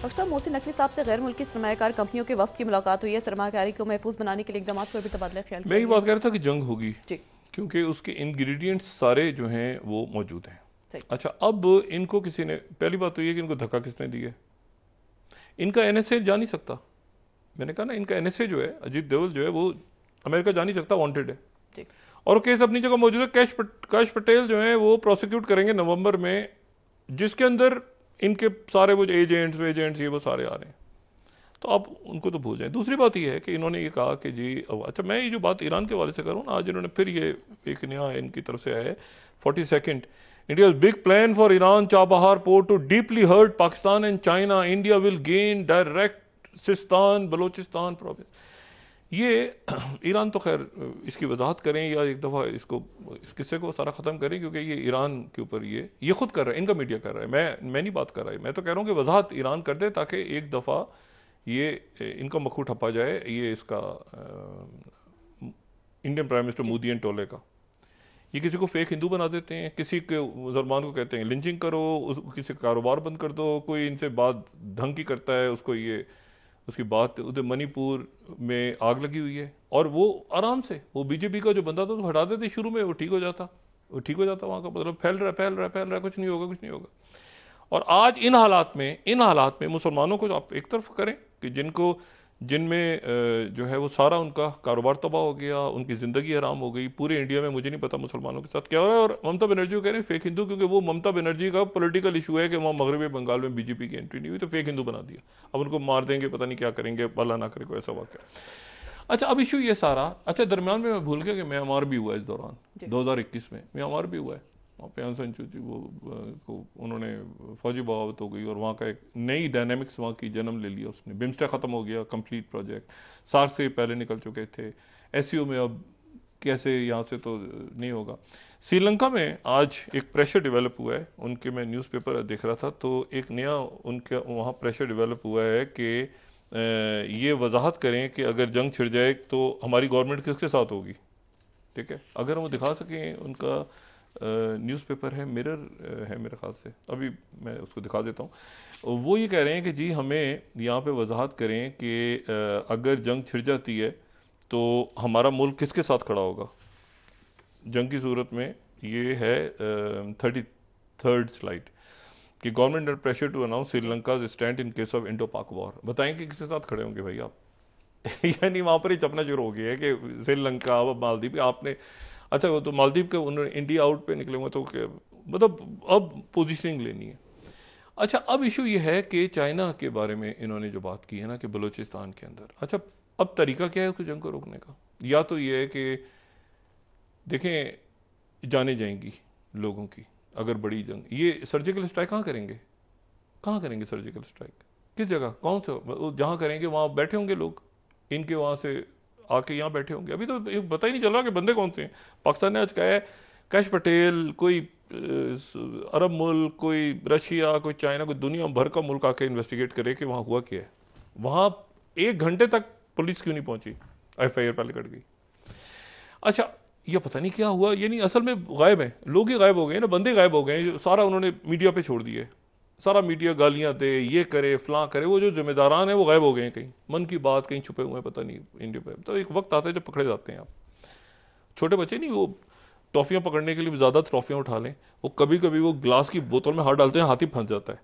Doctor साहब, मोहसिन नकवी साहब से गैर मुल्की सरमायाकार कंपनियों के वफ्द की मुलाकात हुई है। सरमायाकारी को महफूज बनाने के लिए इकदाम पर भी तबादला ख्याल मैं ये बात कह रहा था कि जंग होगी जी, क्योंकि उसके इंग्रेडिएंट्स सारे जो हैं वो मौजूद हैं। सही। अच्छा, अब इनको किसी ने, पहली बात तो ये कि इनको धक्का किसने दिया? इनका एनएसए जा नहीं सकता। मैंने कहा ना, इनका एनएसए जो है, अजीत डोभाल जो है, वो अमेरिका जा नहीं सकता, वांटेड है जी। और केस अपनी जगह मौजूद है। कैश पटेल जो है वो प्रोसिक्यूट करेंगे नवंबर में, जिसके अंदर इनके सारे वो एजेंट्स ये वो सारे आ रहे हैं। तो आप उनको तो भूल जाएं। दूसरी बात ये है कि इन्होंने ये कहा कि जी अच्छा, मैं ये जो बात ईरान के हवाले से करूँ ना, आज इन्होंने फिर ये एक नया इनकी तरफ से आया है 42nd, India's big plan for Iran Chabahar port to deeply hurt Pakistan and China, India will gain direct Sistan Balochistan province. ये ईरान तो खैर इसकी वजाहत करें या एक दफ़ा इसको, इस किस्से को सारा ख़त्म करें, क्योंकि ये ईरान के ऊपर ये खुद कर रहा है, इनका मीडिया कर रहा है। मैं नहीं बात कर रहा है, मैं तो कह रहा हूँ कि वजाहत ईरान कर दे ताकि एक दफ़ा ये इनका मक्खू ठप्पा जाए। ये इसका Indian prime minister Modi and टोले का, ये किसी को फेक हिंदू बना देते हैं, किसी के मुसलमान को कहते हैं लिंचिंग करो, किसी का कारोबार बंद कर दो, कोई इनसे बात ढंग की करता है उसको ये उसकी बात, उधर मणिपुर में आग लगी हुई है और वो आराम से, वो बीजेपी का जो बंदा था तो हटा देते शुरू में, वो ठीक हो जाता वहाँ का, मतलब फैल रहा है, कुछ नहीं होगा। और आज इन हालात में मुसलमानों को आप एक तरफ करें कि जिनमें जो है वो सारा उनका कारोबार तबाह हो गया, उनकी ज़िंदगी हराम हो गई पूरे इंडिया में। मुझे नहीं पता मुसलमानों के साथ क्या हो रहा है। और ममता बनर्जी को कह रहे हैं फेक हिंदू, क्योंकि वो ममता बनर्जी का पॉलिटिकल इशू है कि वहाँ मगरबी बंगाल में बीजेपी की एंट्री नहीं हुई तो फेक हिंदू बना दिया। अब उनको मार देंगे, पता नहीं क्या करेंगे, अल्लाह ना करे कोई ऐसा वाक़या। अच्छा, अब इशू ये सारा, अच्छा दरमियान में मैं भूल गया कि म्यांमार भी हुआ इस दौरान 2021 में, म्यांमार भी हुआ है। वहाँ पे आंग सान सू की को उन्होंने फौजी बगावत हो गई और वहाँ का एक नई डायनेमिक्स वहाँ की जन्म ले लिया उसने। बिम्स्टेक ख़त्म हो गया, कंप्लीट प्रोजेक्ट। सार्क से पहले निकल चुके थे, एससीओ में अब कैसे यहाँ से तो नहीं होगा। श्रीलंका में आज एक प्रेशर डेवलप हुआ है, उनके मैं न्यूज़पेपर देख रहा था तो एक नया उनका वहाँ प्रेशर डेवलप हुआ है कि ये वजाहत करें कि अगर जंग छिड़ जाए तो हमारी गवर्नमेंट किसके साथ होगी। ठीक है, अगर वो दिखा सकें, उनका न्यूज़पेपर है, मिरर है मेरे ख्याल से, अभी मैं उसको दिखा देता हूँ। वो ये कह रहे हैं कि जी हमें यहाँ पे वजाहत करें कि अगर जंग छिड़ जाती है तो हमारा मुल्क किसके साथ खड़ा होगा जंग की सूरत में। ये है 33rd स्लाइड कि government under pressure to announce Sri Lanka stand in case of Indo Pak war. बताएं कि किसके साथ खड़े होंगे भाई आप यानी वहाँ पर ही चपना शुरू हो गया है कि श्रीलंका व मालदीव आपने, अच्छा वो तो मालदीव के उन्होंने इंडिया आउट पे निकले हुए तो मतलब अब पोजीशनिंग लेनी है। अच्छा, अब इशू ये है कि चाइना के बारे में इन्होंने जो बात की है ना कि बलूचिस्तान के अंदर, अच्छा अब तरीका क्या है उसको जंग को रोकने का? या तो ये है कि देखें जाने जाएंगी लोगों की, अगर बड़ी जंग, ये सर्जिकल स्ट्राइक कहाँ करेंगे सर्जिकल स्ट्राइक किस जगह, कौन सा, जहाँ करेंगे वहाँ बैठे होंगे लोग, इनके वहाँ से आके यहाँ बैठे होंगे। अभी तो पता ही नहीं चल रहा कि बंदे कौन से हैं। पाकिस्तान ने आज कहा है कैश पटेल, कोई अरब मुल्क, कोई रशिया, कोई चाइना, कोई दुनिया भर का मुल्क आके इन्वेस्टिगेट करे कि वहाँ हुआ क्या है। वहाँ 1 घंटे तक पुलिस क्यों नहीं पहुंची, FIR पहले कट गई। अच्छा, ये पता नहीं क्या हुआ, यानी असल में गायब है, लोग ही गायब हो गए ना, बंदे गायब हो गए, सारा उन्होंने मीडिया पे छोड़ दिए, सारा मीडिया गालियां दे, ये करे फलां करे, वो जो जिम्मेदारान है वो गायब हो गए हैं, कहीं मन की बात कहीं छुपे हुए हैं, पता नहीं इंडिया पे। तो एक वक्त आता है जब पकड़े जाते हैं। आप छोटे बच्चे नहीं, वो टॉफियां पकड़ने के लिए ज़्यादा ट्रॉफियां उठा लें, वो कभी कभी वो ग्लास की बोतल में हाथ डालते हैं, हाथ ही फंस जाता है,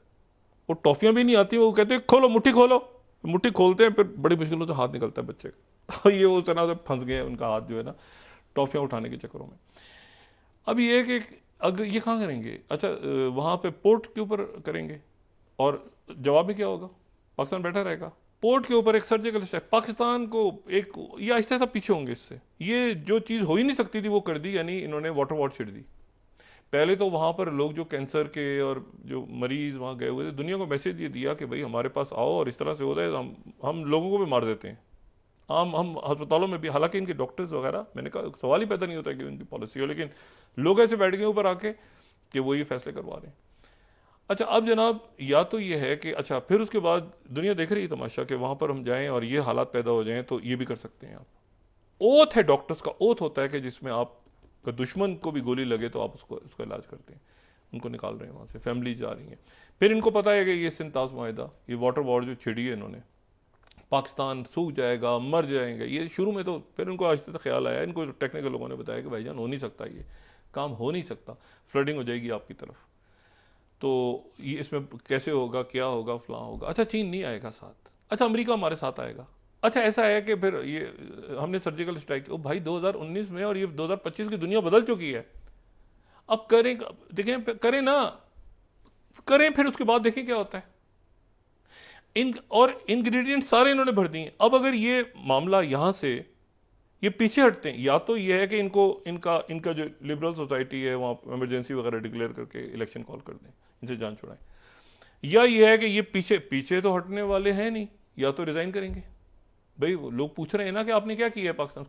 वो टॉफियां भी नहीं आती, वो कहते हैं खोलो मुट्ठी खोलो, मुट्ठी खोलते हैं, फिर बड़ी मुश्किलों से हाथ निकलता है बच्चे का ये उस तरह से फंस गए उनका हाथ जो है ना टॉफियां उठाने के चक्करों में। अब ये कि अगर ये कहाँ करेंगे, अच्छा वहाँ पे पोर्ट के ऊपर करेंगे और जवाब भी क्या होगा, पाकिस्तान बैठा रहेगा पोर्ट के ऊपर एक सर्जिकल स्ट्राइक। पाकिस्तान को एक ये आहिस्ता आहिस्ता पीछे होंगे इससे, ये जो चीज़ हो ही नहीं सकती थी वो कर दी, यानी इन्होंने वाटर वॉर छिड़ दी। पहले तो वहाँ पर लोग जो कैंसर के और जो मरीज वहाँ गए हुए थे, दुनिया को मैसेज ये दिया कि भाई हमारे पास आओ और इस तरह से हो जाए, हम लोगों को भी मार देते हैं। हम अस्पतालों में भी, हालांकि इनके डॉक्टर्स वगैरह, मैंने कहा सवाल ही पैदा नहीं होता कि उनकी पॉलिसी हो, लेकिन लोग ऐसे बैठ गए ऊपर आके कि वो ये फैसले करवा रहे हैं। अच्छा, अब जनाब या तो ये है कि अच्छा फिर उसके बाद दुनिया देख रही है तमाशा कि वहाँ पर हम जाएं और ये हालात पैदा हो जाएं, तो ये भी कर सकते हैं आप। ओथ है, डॉक्टर्स का ओथ होता है कि जिसमें आप दुश्मन को भी गोली लगे तो आप उसका इलाज करते हैं। उनको निकाल रहे हैं वहाँ से, फैमिली जा रही हैं। फिर इनको पता है कि ये सिंताज माहिदा, ये वाटर वॉर जो छिड़ी है इन्होंने, पाकिस्तान सूख जाएगा, मर जाएंगे, ये शुरू में तो फिर इनको आज तक ख्याल आया, इनको टेक्निकल लोगों ने बताया कि भाईजान हो नहीं सकता, ये काम हो नहीं सकता, फ्लडिंग हो जाएगी आपकी तरफ, तो ये इसमें कैसे होगा, क्या होगा, फलां होगा। अच्छा चीन नहीं आएगा साथ, अच्छा अमेरिका हमारे साथ आएगा। अच्छा ऐसा है कि फिर ये हमने सर्जिकल स्ट्राइक, ओ भाई 2019 में और ये 2025 की दुनिया बदल चुकी है। अब करें, देखें, करें ना, करें, फिर उसके बाद देखें क्या होता है। और इंग्रेडिएंट सारे इन्होंने भर दिए। अब अगर ये मामला यहां से ये पीछे हटते हैं, या तो ये है कि इनको इनका जो लिबरल सोसाइटी है वहां इमरजेंसी वगैरह डिक्लेयर करके इलेक्शन कॉल कर दें, इनसे जान छुड़ाएं, या ये है कि ये पीछे पीछे तो हटने वाले हैं नहीं, या तो रिजाइन करेंगे। भाई लोग पूछ रहे हैं ना कि आपने क्या किया है पाकिस्तान,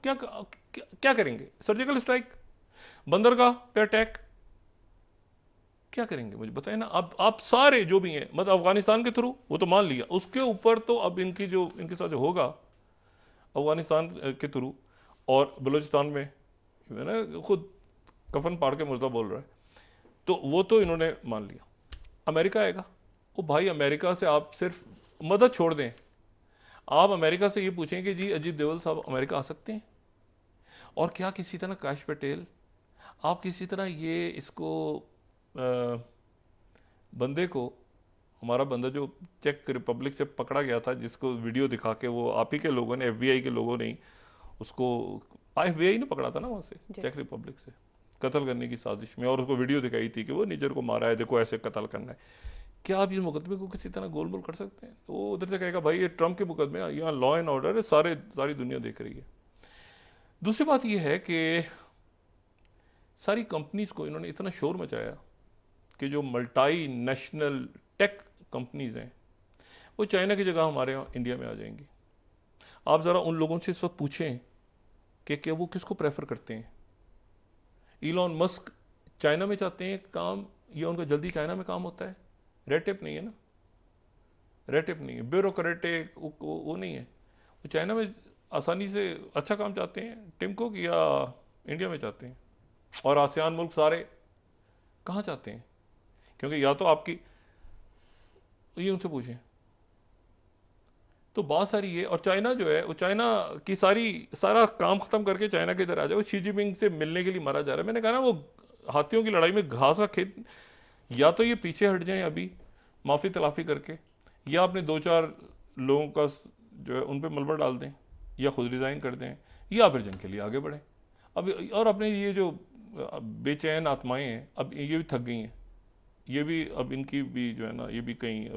क्या करेंगे, सर्जिकल स्ट्राइक, बंदरगाह पे अटैक, क्या करेंगे मुझे बताएं ना। अब आप सारे जो भी हैं, मतलब अफगानिस्तान के थ्रू वो तो मान लिया, उसके ऊपर तो अब इनके साथ जो होगा अफगानिस्तान के थ्रू, और बलूचिस्तान में ना खुद कफन पाड़ के मुर्दा बोल रहा है, तो वो तो इन्होंने मान लिया। अमेरिका आएगा, वो भाई अमेरिका से आप सिर्फ मदद छोड़ दें, आप अमेरिका से ये पूछें कि जी अजीत डोभाल साहब अमेरिका आ सकते हैं, और क्या किसी तरह काश पटेल आप किसी तरह ये इसको बंदे को, हमारा बंदा जो चेक रिपब्लिक से पकड़ा गया था, जिसको वीडियो दिखा के वो आप ही के लोगों ने, FBI के लोगों ने उसको, FBI ने पकड़ा था ना वहाँ से चेक रिपब्लिक से कत्ल करने की साजिश में, और उसको वीडियो दिखाई थी कि वो निजर को मारा है, देखो ऐसे कत्ल करना है। क्या आप इस मुकदमे को किसी तरह गोल मोल कर सकते हैं? तो वो उधर से कहेगा भाई ये ट्रम्प के मुकदमे, यहाँ लॉ एंड ऑर्डर है, सारी दुनिया देख रही है। दूसरी बात यह है कि सारी कंपनीज को इन्होंने इतना शोर मचाया कि जो मल्टी नेशनल टेक कंपनीज हैं वो चाइना की जगह हमारे यहाँ इंडिया में आ जाएंगी। आप ज़रा उन लोगों से इस वक्त पूछें कि क्या वो किसको प्रेफर करते हैं। इलॉन मस्क चाइना में चाहते हैं काम, या उनका जल्दी चाइना में काम होता है? रेड टेप नहीं है ना, रेड टेप नहीं है, ब्यूरोक्रेटिक वो नहीं है। वो चाइना में आसानी से अच्छा काम चाहते हैं, टिम कुक या इंडिया में चाहते हैं, और आसियान मुल्क सारे कहाँ चाहते हैं? क्योंकि या तो आपकी, ये उनसे पूछें, तो बात सारी है। और चाइना जो है, वो चाइना की सारा काम खत्म करके चाइना के इधर आ जाए। वो शी जिनपिंग से मिलने के लिए मारा जा रहा है। मैंने कहा ना, वो हाथियों की लड़ाई में घास का खेत, या तो ये पीछे हट जाएं अभी माफी तलाफी करके, या अपने 2-4 लोगों का जो है उन पर मलबा डाल दें, या खुद रिजाइन कर दें, या फिर जंग के लिए आगे बढ़ें। अब और अपने ये जो बेचैन आत्माएं हैं, अब ये भी थक गई हैं, ये भी अब इनकी भी जो है ना, ये भी कहीं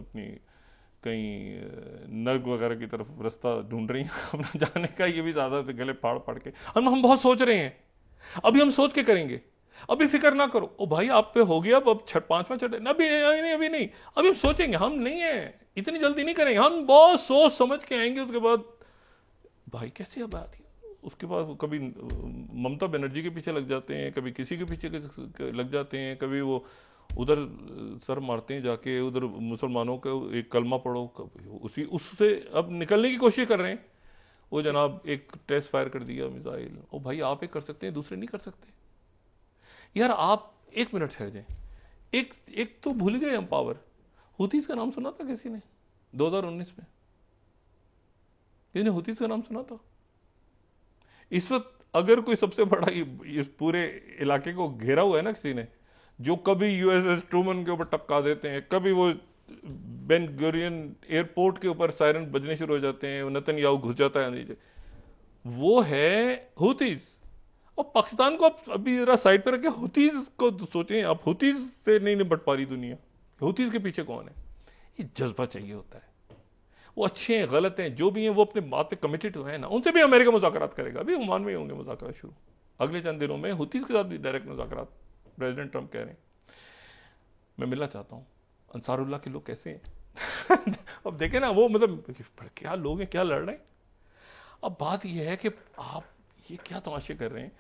नर्क वगैरह की तरफ रास्ता ढूंढ रही हैं अपना जाने का। ये भी ज़्यादा गले फाड़ फाड़ के, हम बहुत सोच रहे हैं, अभी हम सोच के करेंगे, अभी फिक्र ना करो। ओ भाई आप पे हो गया, अब 5वां चढ़े, अभी नहीं, अभी हम सोचेंगे, हम नहीं है, इतनी जल्दी नहीं करेंगे, हम बहुत सोच समझ के आएंगे। उसके बाद भाई कैसे अब आती, उसके बाद कभी ममता बनर्जी के पीछे लग जाते हैं, कभी किसी के पीछे लग जाते हैं, कभी वो उधर सर मारते हैं जाके, उधर मुसलमानों का एक कलमा पढ़ो, उससे अब निकलने की कोशिश कर रहे हैं। वो जनाब एक टेस्ट फायर कर दिया मिसाइल, ओ भाई आप एक कर सकते हैं, दूसरे नहीं कर सकते यार। आप 1 मिनट ठहर जाएं। एक तो भूल गए हम पावर, हुतीज का नाम सुना था किसी ने 2019 में? किसी ने हुतीज का नाम सुना था? इस वक्त अगर कोई सबसे बड़ा इस पूरे इलाके को घेरा हुआ है ना किसी ने, जो कभी USS ट्रूमन के ऊपर टपका देते हैं, कभी वो बेन गुरियन एयरपोर्ट के ऊपर सायरन बजने शुरू हो जाते हैं, नेतन्याहू घुस जाता है नीचे, वो है हुतीज। और पाकिस्तान को आप अभी जरा साइड पे रखे, हुतीज को सोचें आप, हुतीज से नहीं निपट पा रही दुनिया, हुतीज के पीछे कौन है? ये जज्बा चाहिए होता है। वो अच्छे हैं, गलत हैं, जो भी हैं, वो अपने बात पे कमिटेड है ना, उनसे भी अमेरिका मुज़ाकरात करेगा। अभी ओमान में ही होंगे मुज़ाकरात शुरू अगले चंद दिनों में, हुतीज के साथ भी डायरेक्ट मुज़ाकरात प्रेसिडेंट ट्रंप कह रहे हैं। मैं मिलना चाहता हूँ। अंसारुल्लाह के लोग कैसे हैं अब देखें ना, वो मतलब क्या लोग हैं, क्या लड़ रहे हैं। अब बात यह है कि आप ये क्या तमाशे कर रहे हैं।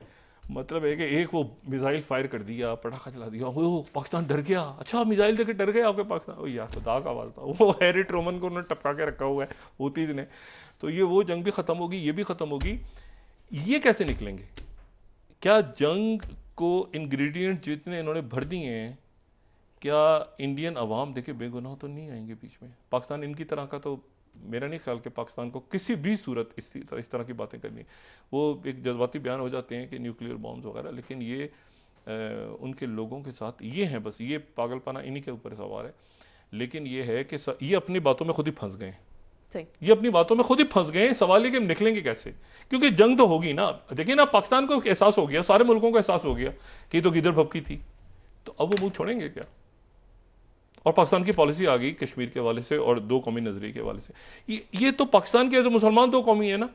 मतलब है कि एक वो मिसाइल फायर कर दिया, पटाखा चला दिया, वो पाकिस्तान डर गया। अच्छा मिसाइल देके डर गए आपके पाकिस्तान? ओ यार खुदा का वास्ता, वो हैरी ट्रूमन को उन्होंने टपका के रखा हुआ है हुतीज ने। तो ये वो जंग भी खत्म होगी, ये भी खत्म होगी। ये कैसे निकलेंगे? क्या जंग को इंग्रेडिएंट जितने इन्होंने भर दिए हैं, क्या इंडियन अवाम देखिए बेगुनाह तो नहीं आएंगे बीच में। पाकिस्तान इनकी तरह का तो मेरा नहीं ख्याल कि पाकिस्तान को किसी भी सूरत इस तरह की बातें करनी। वो एक जज्बाती बयान हो जाते हैं कि न्यूक्लियर बॉम्ब्स वगैरह, लेकिन ये उनके लोगों के साथ ये हैं, बस ये पागलपना इन्हीं के ऊपर सवार है। लेकिन ये है कि ये अपनी बातों में खुद ही फंस गए, ये अपनी बातों में खुद ही फंस गए। सवाल है कि हम निकलेंगे कैसे, क्योंकि जंग तो होगी ना। देखिए ना, पाकिस्तान को एहसास हो गया, सारे मुल्कों को एहसास हो गया कि तो गिदर भपकी थी, तो अब वो मुंह छोड़ेंगे क्या? और पाकिस्तान की पॉलिसी आ गई कश्मीर के हवाले से और दो कौमी नजरिए के हवाले से। ये तो पाकिस्तान के जो मुसलमान दो कौमी है ना,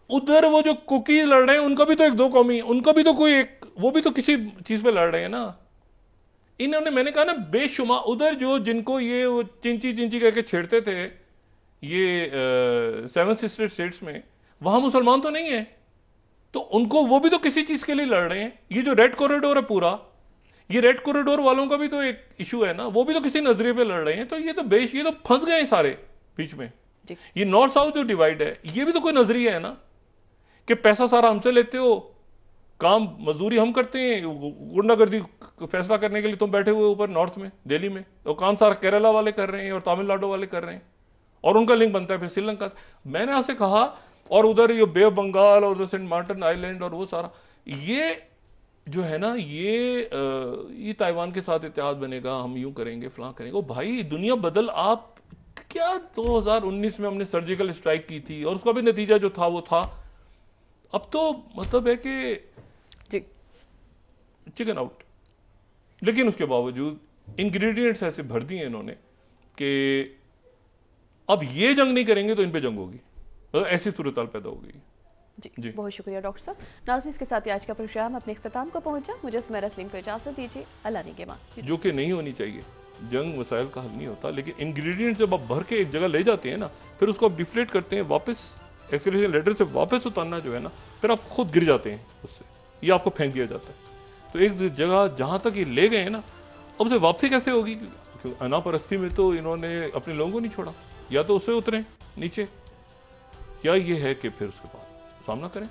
उधर वो जो कुकी लड़ रहे हैं उनका भी तो एक दो कौमी, उनका भी तो कोई एक, वो भी तो किसी चीज पे लड़ रहे हैं ना। इन्होंने, मैंने कहा ना, बेशुमार उधर जो जिनको ये वो चिंची चिंची करके छेड़ते थे ये सेवन सिस्टर स्टेट्स में, वहां मुसलमान तो नहीं है, तो उनको वो भी तो किसी चीज के लिए लड़ रहे हैं। ये जो रेड कॉरिडोर है पूरा, ये रेड कॉरिडोर वालों का भी तो एक इशू है ना, वो भी तो किसी नजरिए पे लड़ रहे हैं। तो ये तो फंस गए सारे बीच में। ये नॉर्थ साउथ जो डिवाइड है, ये भी तो कोई नजरिया है ना, कि पैसा सारा हमसे लेते हो, काम मजदूरी हम करते हैं, गुंडागर्दी फैसला करने के लिए तुम बैठे हुए ऊपर नॉर्थ में दिल्ली में, तो काम सारा केरला वाले कर रहे हैं और तमिलनाडु वाले कर रहे हैं, और उनका लिंक बनता है फिर श्रीलंका। मैंने आपसे कहा, और उधर ये बे ऑफ बंगाल और सेंट मार्टिन आइलैंड और वो सारा, ये जो है ना, ये ताइवान के साथ इत्तेहाद बनेगा, हम यूं करेंगे फलां करेंगे। ओ भाई, दुनिया बदल। आप क्या 2019 में हमने सर्जिकल स्ट्राइक की थी और उसका भी नतीजा जो था वो था। अब तो मतलब है कि चिकन आउट। लेकिन उसके बावजूद इंग्रेडिएंट्स ऐसे भर दिए इन्होंने कि अब ये जंग नहीं करेंगे तो इन पे जंग होगी, तो ऐसी सूरत पैदा होगी। जी, बहुत शुक्रिया डॉक्टर साहब। नाज़रीन, इसके साथ ही आज का प्रोग्राम अपने इख्तिताम को पहुंचा। मुझे सुमेरा सलीम को इजाजत दीजिए। अल्लाह निगहबान। जो कि नहीं होनी चाहिए। जंग मसाइल का हल नहीं होता, लेकिन इंग्रेडिएंट जब आप भर के एक जगह ले जाते हैं ना, फिर उसको आप डिफ्लेट करते हैं, वापस एक्सेलरेशन लेटर से वापस उतारना जो है ना, फिर आप खुद गिर जाते हैं उससे, ये आपको फेंक दिया जाता है। तो एक जगह जहां तक ये ले गए ना, अब उसे वापसी कैसे होगी? क्योंकि अनापरस्ती में तो इन्होंने अपने लोगों को नहीं छोड़ा। या तो उससे उतरे नीचे, या ये है कि फिर उसके बाद सामना करें।